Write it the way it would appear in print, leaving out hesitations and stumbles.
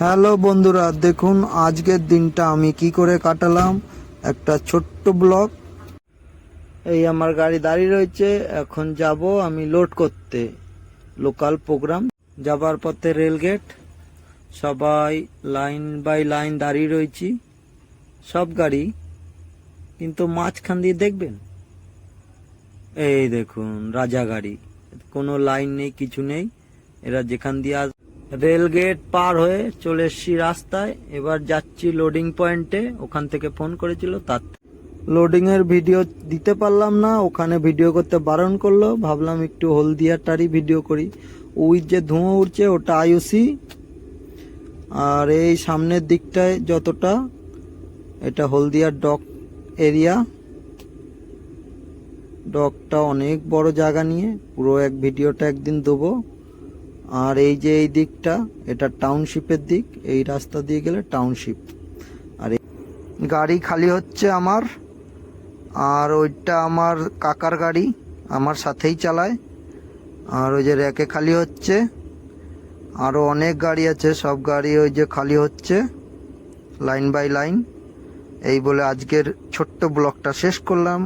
Hello বন্ধুরা, দেখুন আজকের দিনটা আমি কি করে কাটালাম। একটা ছোট্ট ব্লগ। এই আমার গাড়ি দাঁড়িয়ে রয়েছে, এখন যাব আমি লোড করতে। লোকাল প্রোগ্রাম যাবার পথে রেলগেট, সবাই লাইন বাই লাইন দাঁড়িয়ে রয়েছি, সব গাড়ি। কিন্তু মাঝখান দিয়ে দেখবেন, এই দেখুন রাজা গাড়ি, কোনো লাইন নেই, কিছু নেই। এরা যেখান দিয়ে রেল গেট পার হয়ে চলে এসছি রাস্তায়, এবার যাচ্ছি লোডিং পয়েন্টে। ওখান থেকে ফোন করেছিল, তার লোডিং এর ভিডিও দিতে পারলাম না, ওখানে ভিডিও করতে বারণ করলো। ভাবলাম একটু হলদিয়াটারই ভিডিও করি। ওই যে ধোঁয়া উঠছে ওটা আইওসি, আর এই সামনের দিকটায় যতটা, এটা হলদিয়ার ডক এরিয়া। ডকটা অনেক বড় জায়গা নিয়ে, পুরো এক ভিডিওটা একদিন দেবো। আর এই যে এই দিকটা, এটা টাউনশিপের দিক, এই রাস্তা দিয়ে গেলে টাউনশিপ। আর গাড়ি খালি হচ্ছে আমার, আর ওইটা আমার কাকার গাড়ি, আমার সাথেই চালায়। আর ওই যে র্যাকে খালি হচ্ছে, আরও অনেক গাড়ি আছে, সব গাড়ি ওই যে খালি হচ্ছে লাইন বাই লাইন। এই বলে আজকের ছোট্ট ব্লগটা শেষ করলাম।